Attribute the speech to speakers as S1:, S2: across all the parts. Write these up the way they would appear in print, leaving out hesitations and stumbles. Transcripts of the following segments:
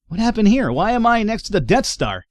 S1: What happened here? Why am I next to the Death Star?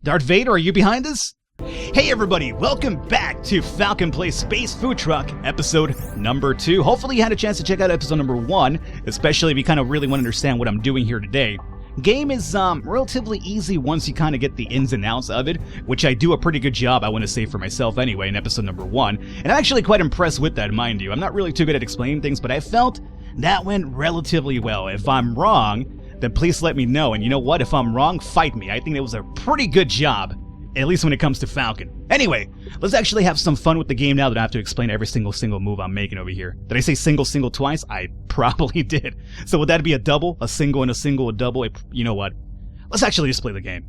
S1: Darth Vader, are you behind us? Hey everybody, welcome back to Falcon Plays Space Food Truck, episode number 2. Hopefully you had a chance to check out episode number 1, especially if you kind of really want to understand what I'm doing here today. Game is relatively easy once you kind of get the ins and outs of it, which I do a pretty good job, I want to say for myself anyway, in episode number 1. And I'm actually quite impressed with that, mind you. I'm not really too good at explaining things, but I felt that went relatively well. If I'm wrong, then please let me know. And you know what? If I'm wrong, fight me. I think it was a pretty good job, at least when it comes to Falcon. Anyway, let's actually have some fun with the game now that I have to explain every single move I'm making over here. Did I say single twice? I probably did. So would that be a double? A single and a single, a double? You know what? Let's actually just play the game.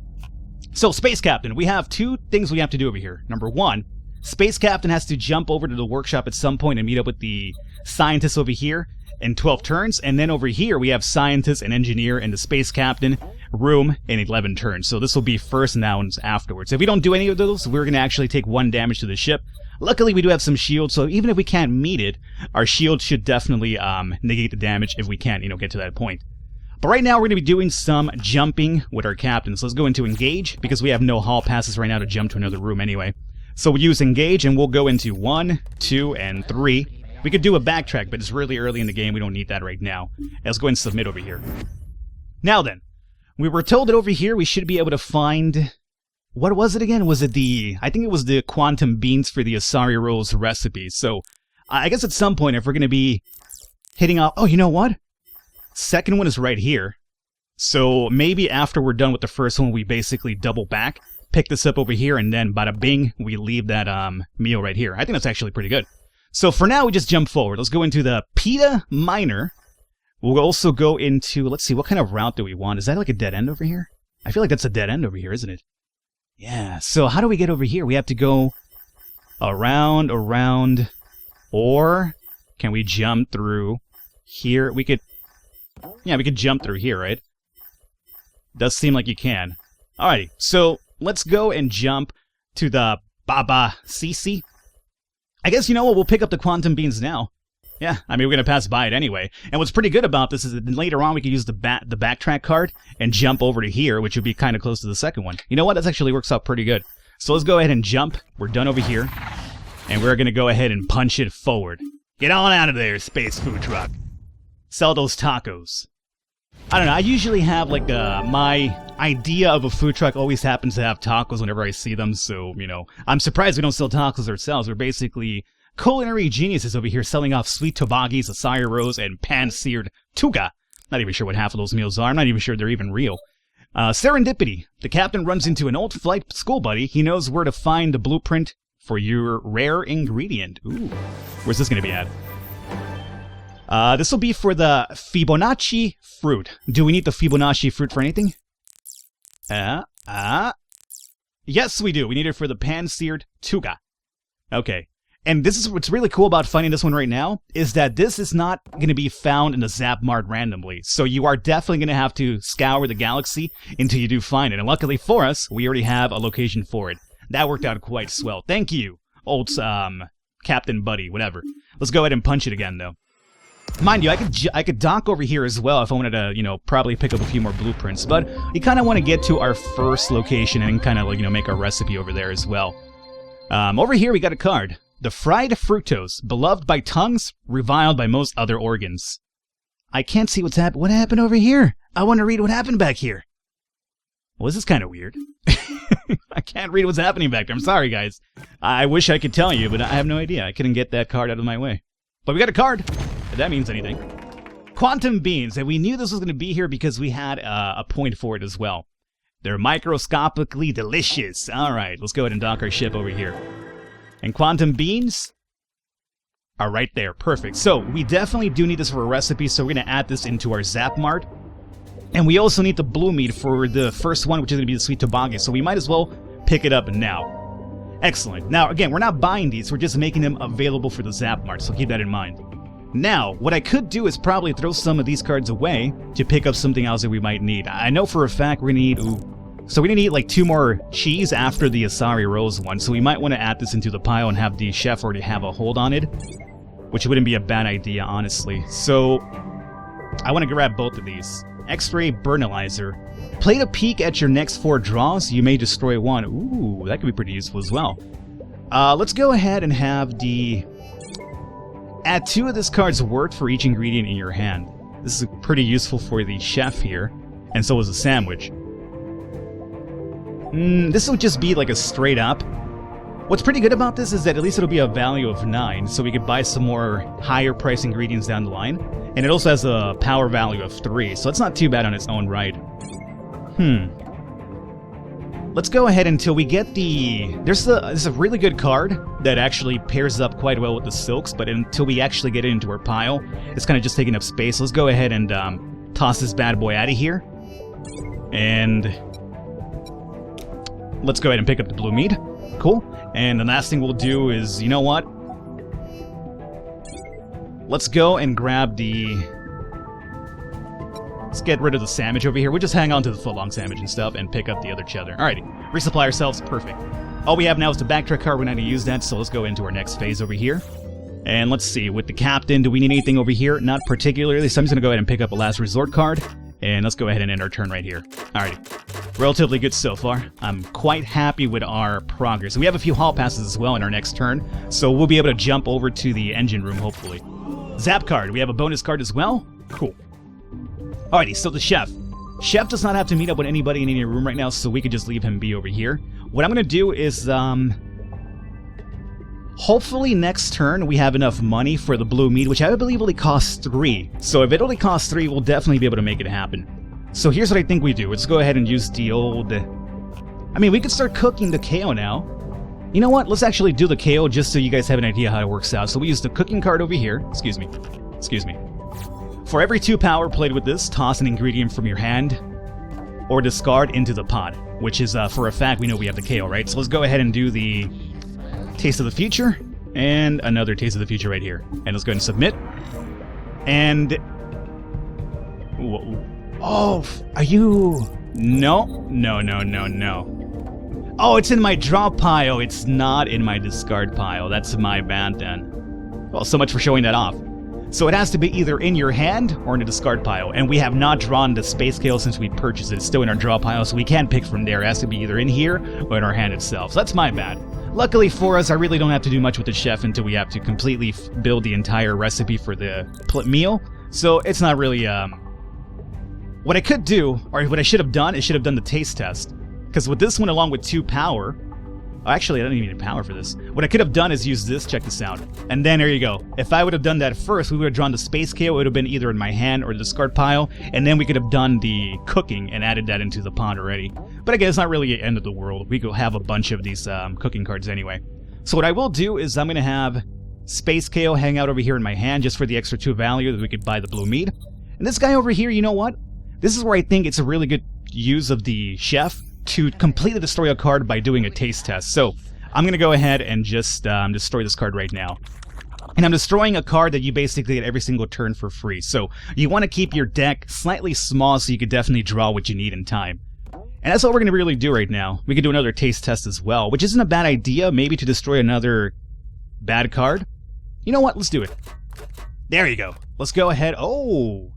S1: So, Space Captain, we have 2 things we have to do over here. Number 1, Space Captain has to jump over to the workshop at some point and meet up with the scientists over here in 12 turns, and then over here we have scientist and engineer and the space captain room in 11 turns. So this will be first and that afterwards. If we don't do any of those, we're going to actually take 1 damage to the ship. Luckily we do have some shields, so even if we can't meet it, our shield should definitely negate the damage if we can't, get to that point. But right now we're going to be doing some jumping with our captain. So let's go into engage, because we have no hall passes right now to jump to another room anyway. So we'll use engage and we'll go into 1, 2, and 3. We could do a backtrack, but it's really early in the game. We don't need that right now. Let's go ahead and submit over here. Now then, we were told that over here we should be able to find... What was it again? Was it the... I think it was the quantum beans for the Asari rolls recipe. So, I guess at some point, if we're going to be hitting off... Oh, you know what? Second one is right here. So, maybe after we're done with the first one, we basically double back, pick this up over here, and then bada bing, we leave that meal right here. I think that's actually pretty good. So for now, we just jump forward. Let's go into the Pita Miner. We'll also go into, let's see, what kind of route do we want? Is that like a dead end over here? I feel like that's a dead end over here, isn't it? Yeah, so how do we get over here? We have to go around, or can we jump through here? We could jump through here, right? Does seem like you can. Alrighty, so let's go and jump to the Baba Sisi. I guess, you know what, we'll pick up the quantum beans now. Yeah, I mean, we're going to pass by it anyway. And what's pretty good about this is that later on we can use the backtrack card and jump over to here, which would be kind of close to the second one. You know what, that actually works out pretty good. So let's go ahead and jump. We're done over here. And we're going to go ahead and punch it forward. Get on out of there, Space Food Truck. Sell those tacos. I don't know, I usually have like my idea of a food truck always happens to have tacos whenever I see them, so, I'm surprised we don't sell tacos ourselves. We're basically culinary geniuses over here selling off sweet toboggies, acai rolls, and pan-seared tuga. Not even sure what half of those meals are. I'm not even sure they're even real. Serendipity. The captain runs into an old flight school buddy. He knows where to find the blueprint for your rare ingredient. Ooh, where's this going to be at? This will be for the Fibonacci fruit. Do we need the Fibonacci fruit for anything? Yes, we do. We need it for the pan-seared tuga. Okay. And this is what's really cool about finding this one right now, is that this is not going to be found in the Zap Mart randomly. So you are definitely going to have to scour the galaxy until you do find it. And luckily for us, we already have a location for it. That worked out quite swell. Thank you, old Captain Buddy, whatever. Let's go ahead and punch it again, though. Mind you, I could dock over here as well if I wanted to, probably pick up a few more blueprints. But we kind of want to get to our first location and kind of, make our recipe over there as well. Over here we got a card. The fried fructose, beloved by tongues, reviled by most other organs. I can't see what's happened. What happened over here? I want to read what happened back here. Well, this is kind of weird. I can't read what's happening back there. I'm sorry, guys. I wish I could tell you, but I have no idea. I couldn't get that card out of my way. But we got a card. If that means anything. Quantum beans, and we knew this was going to be here because we had a point for it as well. They're microscopically delicious. Alright, let's go ahead and dock our ship over here. And quantum beans are right there. Perfect. So, we definitely do need this for a recipe, so we're going to add this into our Zap Mart. And we also need the blue meat for the first one, which is going to be the sweet toboggan, so we might as well pick it up now. Excellent. Now, again, we're not buying these, we're just making them available for the Zap Mart, so keep that in mind. Now, what I could do is probably throw some of these cards away to pick up something else that we might need. I know for a fact we're going to need... So we're going to need like 2 more cheese after the Asari Rose one, so we might want to add this into the pile and have the chef already have a hold on it, which wouldn't be a bad idea, honestly. So, I want to grab both of these. X-ray Burnalizer. Play a peek at your next 4 draws. You may destroy 1. Ooh, that could be pretty useful as well. Let's go ahead and have the... Add 2 of this card's worth for each ingredient in your hand. This is pretty useful for the chef here. And so is the sandwich. This would just be like a straight up. What's pretty good about this is that at least it'll be a value of 9, so we could buy some more higher price ingredients down the line. And it also has a power value of 3, so it's not too bad on its own right. Let's go ahead until we get the... There's a really good card that actually pairs up quite well with the silks, but until we actually get it into our pile, it's kind of just taking up space. Let's go ahead and toss this bad boy out of here. And let's go ahead and pick up the blue meat. Cool. And the last thing we'll do is, you know what? Let's go and grab the... Let's get rid of the sandwich over here. We'll just hang on to the footlong sandwich and stuff and pick up the other cheddar. Alrighty. Resupply ourselves. Perfect. All we have now is the backtrack card. We're not going to use that, so let's go into our next phase over here. And let's see. With the captain, do we need anything over here? Not particularly, so I'm just going to go ahead and pick up a last resort card. And let's go ahead and end our turn right here. Alrighty. Relatively good so far. I'm quite happy with our progress. We have a few hall passes as well in our next turn, so we'll be able to jump over to the engine room, hopefully. Zap card. We have a bonus card as well. Cool. Alrighty, so the chef. Chef does not have to meet up with anybody in any room right now, so we could just leave him be over here. What I'm going to do is, hopefully next turn we have enough money for the blue meat, which I believe only costs 3. So if it only costs 3, we'll definitely be able to make it happen. So here's what I think we do. Let's go ahead and use the old... I mean, we could start cooking the KO now. You know what? Let's actually do the KO just so you guys have an idea how it works out. So we use the cooking card over here. Excuse me. For every 2 power played with this, toss an ingredient from your hand or discard into the pot, which is, for a fact, we know we have the KO, right? So let's go ahead and do the Taste of the Future and another Taste of the Future right here. And let's go ahead and submit. And... Oh, are you... No. Oh, it's in my draw pile. It's not in my discard pile. That's my bad then. Well, so much for showing that off. So it has to be either in your hand or in the discard pile. And we have not drawn the space scale since we purchased it. It's still in our draw pile, so we can't pick from there. It has to be either in here or in our hand itself. So that's my bad. Luckily for us, I really don't have to do much with the chef until we have to completely build the entire recipe for the meal. So it's not really... What I could do, or what I should have done, is should have done the taste test. Because with this one, along with 2 power... Actually, I don't even need power for this. What I could have done is use this, check this out. And then there you go. If I would have done that first, we would have drawn the space KO. It would have been either in my hand or the discard pile. And then we could have done the cooking and added that into the pot already. But again, it's not really the end of the world. We could have a bunch of these cooking cards anyway. So what I will do is I'm going to have space KO hang out over here in my hand just for the extra 2 value that we could buy the blue meat. And this guy over here, you know what? This is where I think it's a really good use of the chef to completely destroy a card by doing a taste test. So I'm going to go ahead and just destroy this card right now. And I'm destroying a card that you basically get every single turn for free. So you want to keep your deck slightly small so you could definitely draw what you need in time. And that's what we're going to really do right now. We could do another taste test as well, which isn't a bad idea, maybe to destroy another bad card. You know what? Let's do it. There you go. Let's go ahead. Oh!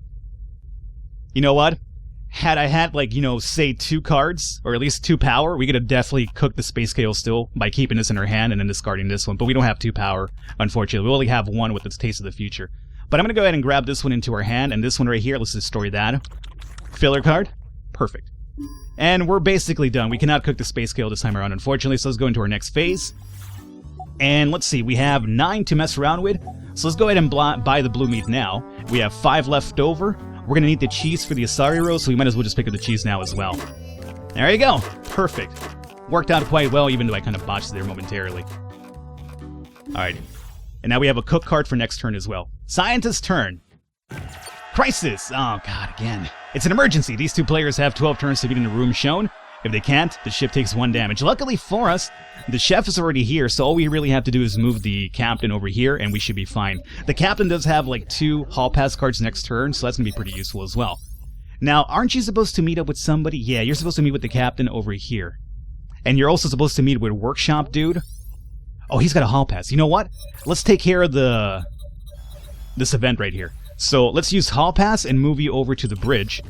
S1: You know what? Had I had, like, you know, say 2 cards, or at least 2 power, we could have definitely cooked the space scale still by keeping this in our hand and then discarding this one. But we don't have 2 power, unfortunately. We only have 1 with its Taste of the Future. But I'm going to go ahead and grab this one into our hand, and this one right here, let's destroy that. Filler card. Perfect. And we're basically done. We cannot cook the space scale this time around, unfortunately, so let's go into our next phase. And let's see, we have 9 to mess around with, so let's go ahead and buy the blue meat now. We have 5 left over. We're going to need the cheese for the Asari roll, so we might as well just pick up the cheese now as well. There you go. Perfect. Worked out quite well, even though I kind of botched there momentarily. Alright. And now we have a cook card for next turn as well. Scientist's turn. Crisis! Oh, God, again. It's an emergency. These 2 players have 12 turns to get in the room shown. If they can't, the ship takes 1 damage. Luckily for us, the chef is already here, so all we really have to do is move the captain over here, and we should be fine. The captain does have, like, 2 hall pass cards next turn, so that's going to be pretty useful as well. Now, aren't you supposed to meet up with somebody? Yeah, you're supposed to meet with the captain over here. And you're also supposed to meet with Workshop Dude. Oh, he's got a hall pass. You know what? Let's take care of this event right here. So let's use hall pass and move you over to the bridge.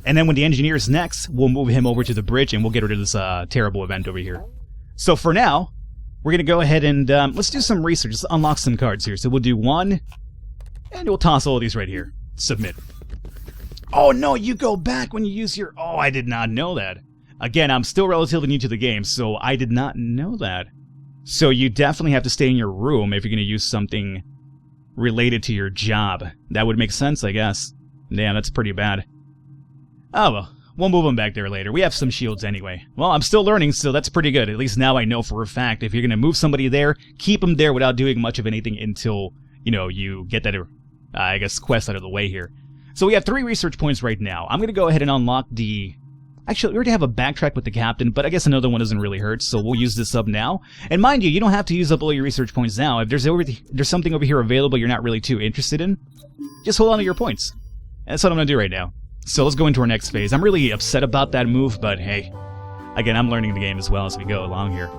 S1: And then when the engineer's next, we'll move him over to the bridge and we'll get rid of this terrible event over here. So for now, we're going to go ahead and let's do some research. Let's unlock some cards here. So we'll do 1, and we'll toss all of these right here. Submit. Oh no, you go back when you use your... Oh, I did not know that. Again, I'm still relatively new to the game, so I did not know that. So you definitely have to stay in your room if you're going to use something related to your job. That would make sense, I guess. Damn, that's pretty bad. Oh well, we'll move them back there later. We have some shields anyway. Well, I'm still learning, so that's pretty good. At least now I know for a fact if you're going to move somebody there, keep them there without doing much of anything until, you know, you get that, I guess, quest out of the way here. So we have 3 research points right now. I'm going to go ahead and unlock the... Actually, we already have a backtrack with the captain, but I guess another one doesn't really hurt, so we'll use this up now. And mind you, you don't have to use up all your research points now. If there's something over here available you're not really too interested in, just hold on to your points. That's what I'm going to do right now. So let's go into our next phase. I'm really upset about that move, but hey, again, I'm learning the game as well as we go along here.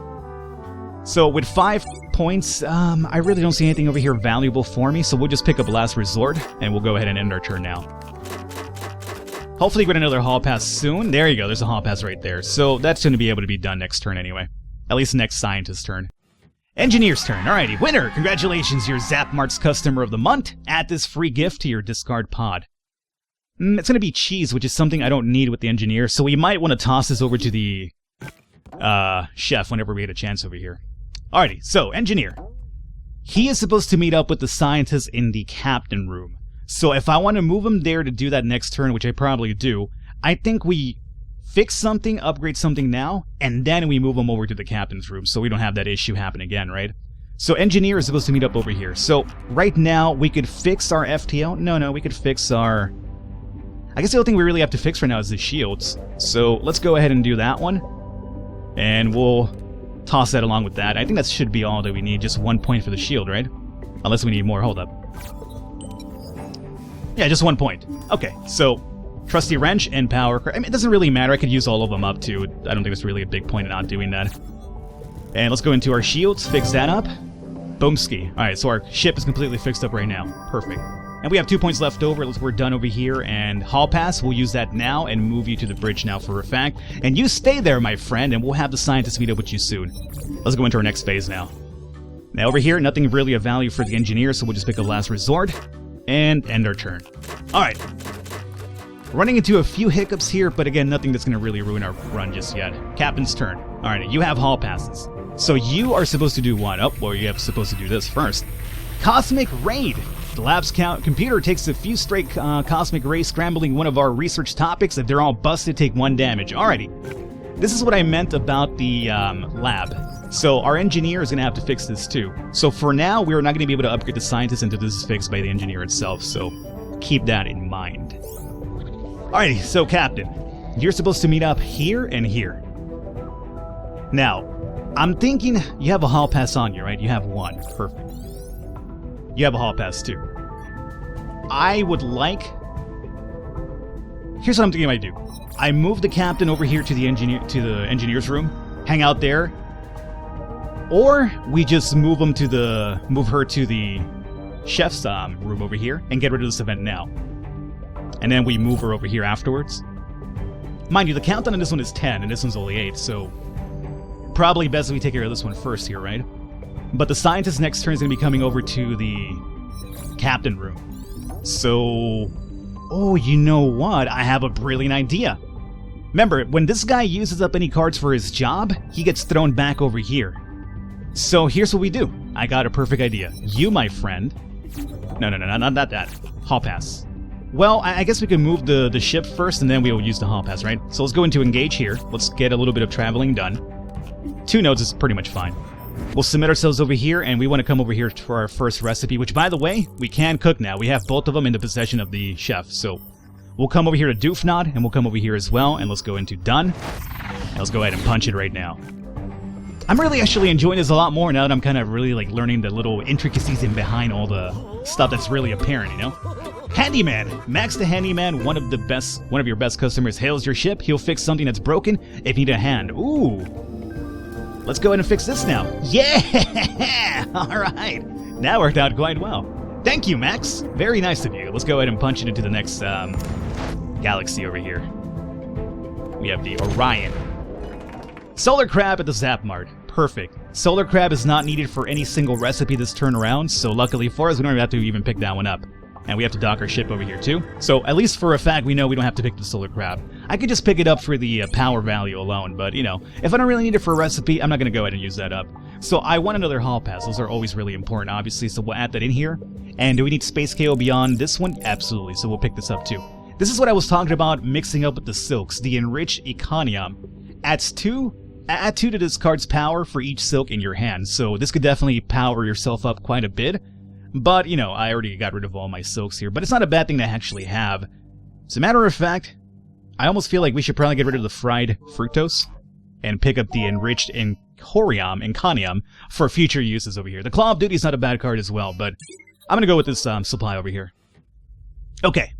S1: So with 5 points, I really don't see anything over here valuable for me, so we'll just pick up Last Resort, and we'll go ahead and end our turn now. Hopefully get another hall pass soon. There you go, there's a hall pass right there. So that's going to be able to be done next turn anyway. At least next scientist's turn. Engineer's turn. Alrighty, winner! Congratulations, you're Zapmart's Customer of the Month. Add this free gift to your discard pod. It's going to be cheese, which is something I don't need with the engineer, so we might want to toss this over to the chef whenever we get a chance over here. Alrighty, so, engineer. He is supposed to meet up with the scientist in the captain room. So if I want to move him there to do that next turn, which I probably do, I think we fix something, upgrade something now, and then we move him over to the captain's room so we don't have that issue happen again, right? So engineer is supposed to meet up over here. So right now we could fix our FTL. No, we could fix our... I guess the only thing we really have to fix right now is the shields. So let's go ahead and do that one. And we'll toss that along with that. I think that should be all that we need. Just 1 point for the shield, right? Unless we need more. Hold up. Yeah, just 1 point. Okay, so Trusty Wrench and Power... I mean, it doesn't really matter. I could use all of them up, too. I don't think there's really a big point in not doing that. And let's go into our shields. Fix that up. Boomski. Alright, so our ship is completely fixed up right now. Perfect. And we have 2 points left over. We're done over here. And Hall Pass, we'll use that now and move you to the bridge now for a fact. And you stay there, my friend, and we'll have the scientists meet up with you soon. Let's go into our next phase now. Now over here, nothing really of value for the engineer, so we'll just pick a Last Resort and end our turn. Alright. Running into a few hiccups here, but again, nothing that's going to really ruin our run just yet. Captain's turn. Alright, you have Hall Passes. So you are supposed to do one. Oh, well, you have supposed to do this first. Cosmic Raid. The lab's computer takes a few straight cosmic rays, scrambling one of our research topics. If they're all busted, take 1 damage. Alrighty. This is what I meant about the lab. So our engineer is going to have to fix this too. So for now, we're not going to be able to upgrade the scientist until this is fixed by the engineer itself. So keep that in mind. Alrighty, so Captain, you're supposed to meet up here and here. Now, I'm thinking you have a hall pass on you, right? You have 1. Perfect. You have a hall pass too. I would like... Here's what I'm thinking I might do. I move the captain over here to the engineer's room, hang out there, or we just move her to the chef's room over here and get rid of this event now. And then we move her over here afterwards. Mind you, the countdown on this one is 10 and this one's only 8, so probably best if we take care of this one first here, right? But the scientist next turn is going to be coming over to the captain room. So... Oh, you know what? I have a brilliant idea. Remember, when this guy uses up any cards for his job, he gets thrown back over here. So here's what we do. I got a perfect idea. You, my friend... No, not that. Hall Pass. Well, I guess we can move the ship first, and then we'll use the Hall Pass, right? So let's go into Engage here. Let's get a little bit of traveling done. 2 nodes is pretty much fine. We'll submit ourselves over here, and we want to come over here for our first recipe, which, by the way, we can cook now. We have both of them in the possession of the chef, so we'll come over here to Doofnod, and we'll come over here as well, and let's go into Done. And let's go ahead and punch it right now. I'm really actually enjoying this a lot more now that I'm kind of really like learning the little intricacies in behind all the stuff that's really apparent, you know? Handyman! Max the Handyman, one of your best customers, hails your ship. He'll fix something that's broken if you need a hand. Ooh! Let's go ahead and fix this now. Yeah! Alright. That worked out quite well. Thank you, Max. Very nice of you. Let's go ahead and punch it into the next galaxy over here. We have the Orion. Solar Crab at the Zap Mart. Perfect. Solar Crab is not needed for any single recipe this turn around, so luckily for us, we don't even have to even pick that one up. And we have to dock our ship over here too. So at least for a fact, we know we don't have to pick the Solar Crab. I could just pick it up for the power value alone, but you know, if I don't really need it for a recipe, I'm not going to go ahead and use that up. So I want another Hall Pass. Those are always really important, obviously, so we'll add that in here. And do we need Space KO beyond this one? Absolutely, so we'll pick this up too. This is what I was talking about mixing up with the silks. The Enriched Econium adds add 2 to this card's power for each silk in your hand, so this could definitely power yourself up quite a bit. But, you know, I already got rid of all my silks here, but it's not a bad thing to actually have. As a matter of fact, I almost feel like we should probably get rid of the fried fructose and pick up the Enriched Econium for future uses over here. The Claw of Duty is not a bad card as well, but I'm going to go with this supply over here. Okay.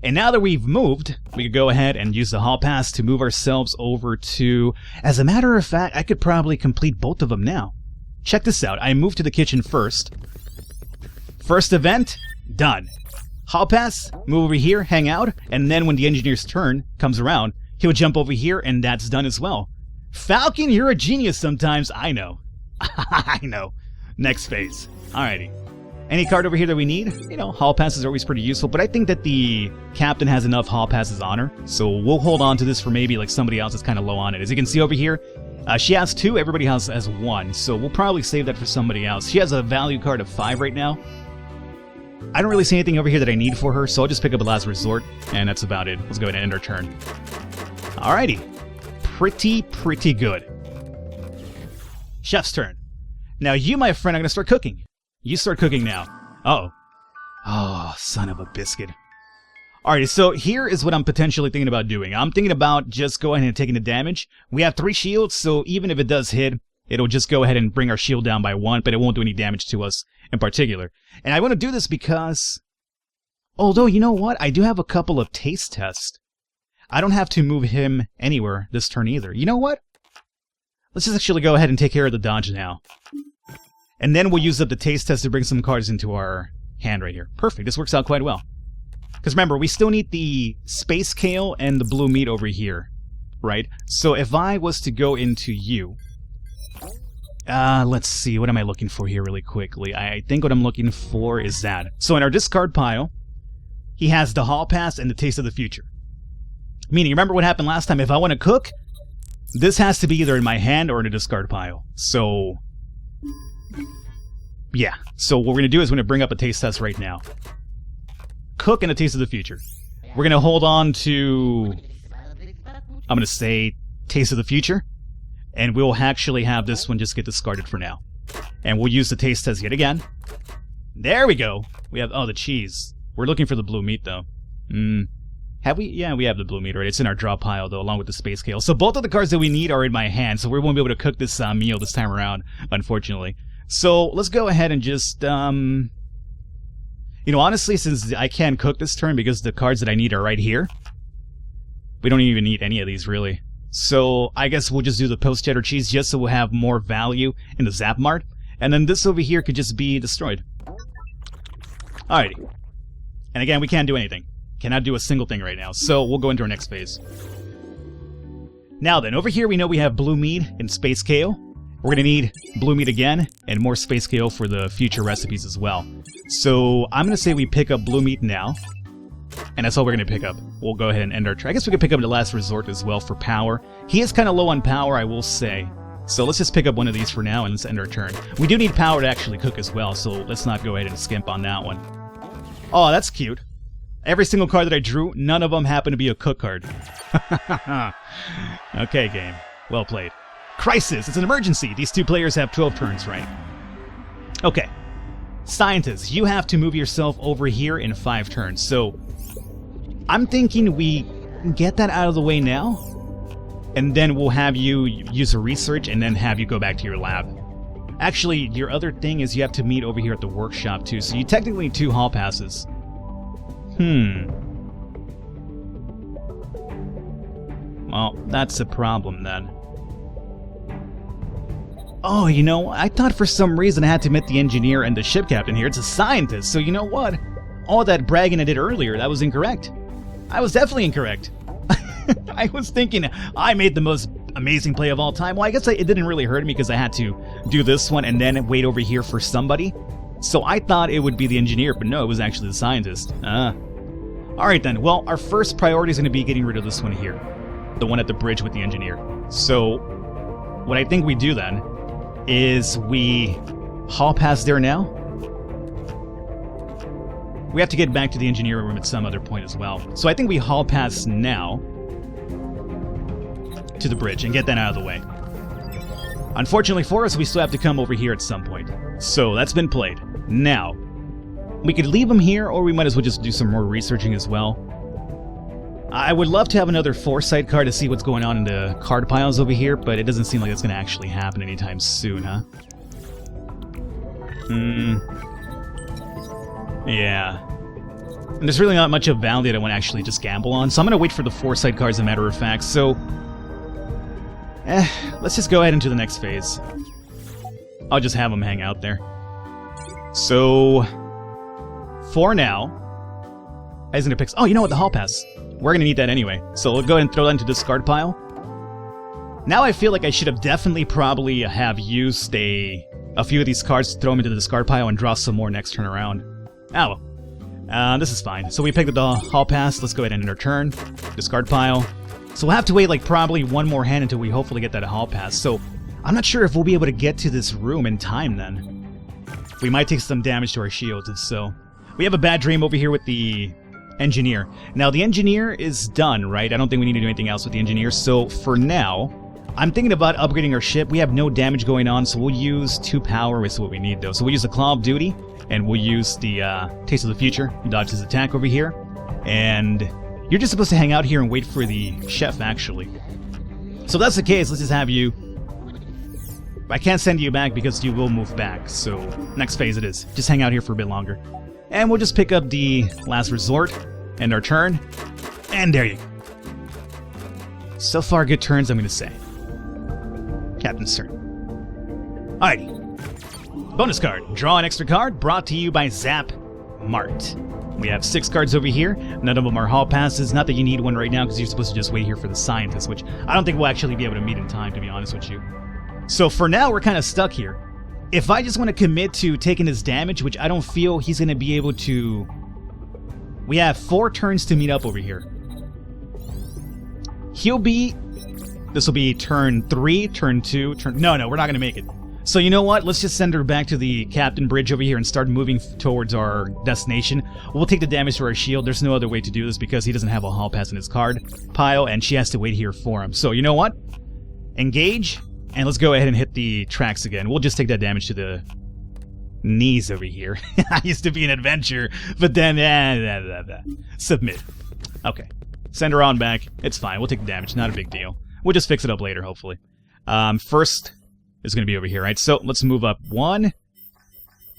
S1: And now that we've moved, we could go ahead and use the Hall Pass to move ourselves over to... As a matter of fact, I could probably complete both of them now. Check this out. I moved to the kitchen first. First event, done. Hall Pass, move over here, hang out, and then when the engineer's turn comes around, he'll jump over here, and that's done as well. Falcon, you're a genius sometimes. I know. I know. Next phase. Alrighty. Any card over here that we need? You know, Hall Passes are always pretty useful, but I think that the captain has enough Hall Passes on her, so we'll hold on to this for maybe like somebody else that's kind of low on it. As you can see over here, she has 2, everybody else has 1, so we'll probably save that for somebody else. She has a value card of 5 right now. I don't really see anything over here that I need for her, so I'll just pick up a last resort, and that's about it. Let's go ahead and end our turn. Alrighty. Pretty good. Chef's turn. Now you, my friend, are going to start cooking. You start cooking now. Uh-oh. Oh, son of a biscuit. Alright, so here is what I'm potentially thinking about doing. I'm thinking about just going ahead and taking the damage. We have 3 shields, so even if it does hit, it'll just go ahead and bring our shield down by 1, but it won't do any damage to us in particular. And I want to do this because... Although, you know what? I do have a couple of taste tests. I don't have to move him anywhere this turn either. You know what? Let's just actually go ahead and take care of the dodge now. And then we'll use up the taste test to bring some cards into our hand right here. Perfect. This works out quite well. Because remember, we still need the space kale and the blue meat over here, right? So if I was to go into you... let's see. What am I looking for here really quickly? I think what I'm looking for is that. So in our discard pile, he has the Hall Pass and the Taste of the Future. Meaning, remember what happened last time? If I want to cook, this has to be either in my hand or in a discard pile. So... yeah, so what we're going to do is we're going to bring up a taste test right now. Cook and a Taste of the Future. We're going to hold on to, I'm going to say, Taste of the Future. And we'll actually have this one just get discarded for now. And we'll use the taste test yet again. There we go. We have, oh, the cheese. We're looking for the blue meat, though. Have we? Yeah, we have the blue meat, right? It's in our draw pile, though, along with the space kale. So both of the cards that we need are in my hand, so we won't be able to cook this meal this time around, unfortunately. So let's go ahead and just, you know, honestly, since I can't cook this turn because the cards that I need are right here, we don't even need any of these, really. So I guess we'll just do the post cheddar cheese just so we'll have more value in the Zap Mart. And then this over here could just be destroyed. Alrighty. And again, we can't do anything. Cannot do a single thing right now. So we'll go into our next phase. Now then, over here we know we have blue meat and space kale. We're going to need blue meat again and more space kale for the future recipes as well. So I'm going to say we pick up blue meat now. And that's all we're going to pick up. We'll go ahead and end our turn. I guess we could pick up the last resort as well for power. He is kind of low on power, I will say. So let's just pick up one of these for now and let's end our turn. We do need power to actually cook as well, so let's not go ahead and skimp on that one. Oh, that's cute. Every single card that I drew, none of them happen to be a cook card. Okay, game. Well played. Crisis! It's an emergency! These 2 players have 12 turns, right? Okay. Scientists, you have to move yourself over here in 5 turns, so... I'm thinking we get that out of the way now, and then we'll have you use a research and then have you go back to your lab. Actually, your other thing is you have to meet over here at the workshop too, so you technically need 2 hall passes. Well, that's a problem then. Oh, you know, I thought for some reason I had to meet the engineer and the ship captain here. It's a scientist, so you know what? All that bragging I did earlier, that was incorrect. I was definitely incorrect. I was thinking I made the most amazing play of all time. Well, I guess it didn't really hurt me because I had to do this one and then wait over here for somebody. So I thought it would be the engineer, but no, it was actually the scientist. Alright then, well, our first priority is going to be getting rid of this one here. The one at the bridge with the engineer. So, what I think we do then is we haul past there now. We have to get back to the engineering room at some other point as well. So I think we haul past now to the bridge and get that out of the way. Unfortunately for us, we still have to come over here at some point. So that's been played. Now, we could leave them here, or we might as well just do some more researching as well. I would love to have another foresight card to see what's going on in the card piles over here, but it doesn't seem like it's going to actually happen anytime soon, huh? Yeah. And there's really not much of value that I want to actually just gamble on, so I'm going to wait for the foresight cards, as a matter of fact. So, let's just go ahead into the next phase. I'll just have them hang out there. So, for now, I was going to pick... Oh, you know what? The hall pass. We're going to need that anyway. So we'll go ahead and throw that into the discard pile. Now I feel like I should have definitely probably have used a few of these cards to throw them into the discard pile and draw some more next turn around. Oh well. This is fine. So we picked up the hall pass. Let's go ahead and end our turn. Discard pile. So we'll have to wait like probably one more hand until we hopefully get that hall pass. So I'm not sure if we'll be able to get to this room in time then. We might take some damage to our shields if so. We have a bad dream over here with the engineer. Now the engineer is done, right? I don't think we need to do anything else with the engineer. So for now, I'm thinking about upgrading our ship. We have no damage going on, so we'll use 2 power is what we need though. So we'll use the Claw of Duty, and we'll use the Taste of the Future, dodge his attack over here. And you're just supposed to hang out here and wait for the chef, actually. So if that's the case, let's just have you... I can't send you back because you will move back, so next phase it is. Just hang out here for a bit longer. And we'll just pick up the last resort, end our turn, and there you go. So far, good turns, I'm going to say. Captain's turn. Alrighty. Bonus card. Draw an extra card, brought to you by Zap Mart. We have 6 cards over here. None of them are hall passes. Not that you need one right now, because you're supposed to just wait here for the scientist, which I don't think we'll actually be able to meet in time, to be honest with you. So for now, we're kind of stuck here. If I just want to commit to taking his damage, which I don't feel he's going to be able to... We have 4 turns to meet up over here. He'll be... This will be turn 3, turn 2, turn... No, we're not going to make it. So you know what? Let's just send her back to the captain bridge over here and start moving towards our destination. We'll take the damage to our shield. There's no other way to do this because he doesn't have a hall pass in his card pile, and she has to wait here for him. So you know what? Engage, and let's go ahead and hit the tracks again. We'll just take that damage to the knees over here. I used to be an adventurer, but then... Submit. Okay. Send her on back. It's fine. We'll take the damage. Not a big deal. We'll just fix it up later, hopefully. First... is going to be over here, right? So let's move up 1,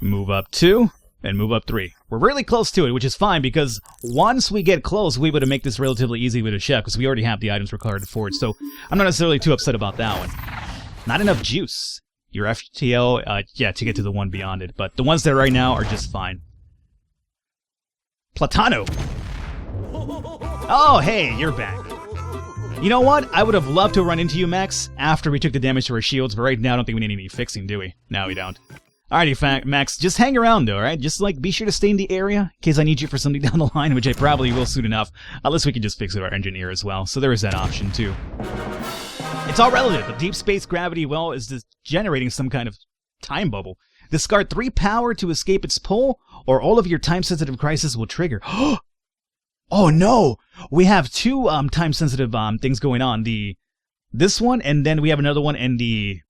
S1: move up 2, and move up 3. We're really close to it, which is fine, because once we get close, we would make this relatively easy with a chef, because we already have the items required for it, so I'm not necessarily too upset about that one. Not enough juice. Your FTL, yeah, to get to the one beyond it, but the ones that are right now are just fine. Platano! Oh, hey, you're back. You know what? I would have loved to run into you, Max, after we took the damage to our shields, but right now I don't think we need any fixing, do we? No, we don't. Alrighty, Max, just hang around though, alright? Just, be sure to stay in the area, in case I need you for something down the line, which I probably will soon enough. Unless we can just fix it with our engineer as well, so there is that option too. It's all relative. The deep space gravity well is just generating some kind of time bubble. Discard 3 power to escape its pull, or all of your time-sensitive crises will trigger. Oh no! We have 2 time-sensitive things going on. This one, and then we have another one in the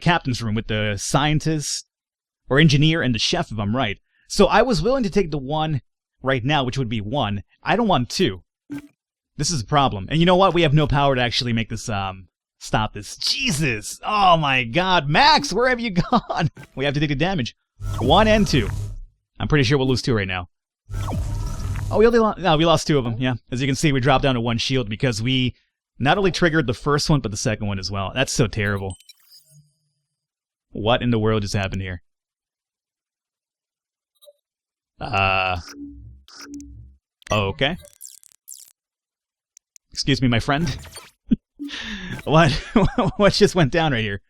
S1: captain's room with the scientist, or engineer, and the chef, if I'm right. So I was willing to take the one right now, which would be 1. I don't want 2. This is a problem. And you know what? We have no power to actually make this, stop this. Jesus! Oh my god! Max, where have you gone? We have to take the damage. 1 and 2. I'm pretty sure we'll lose 2 right now. Oh, we lost 2 of them, yeah. As you can see, we dropped down to 1 shield because we not only triggered the first one, but the second one as well. That's so terrible. What in the world just happened here? Okay. Excuse me, my friend. What? What just went down right here?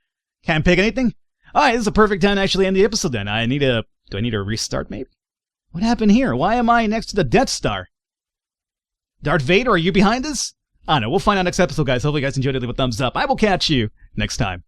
S1: Can't pick anything? Alright, this is a perfect time to actually end the episode then. Do I need to restart maybe? What happened here? Why am I next to the Death Star? Darth Vader, are you behind this? I don't know. We'll find out next episode, guys. Hopefully you guys enjoyed it. Leave a thumbs up. I will catch you next time.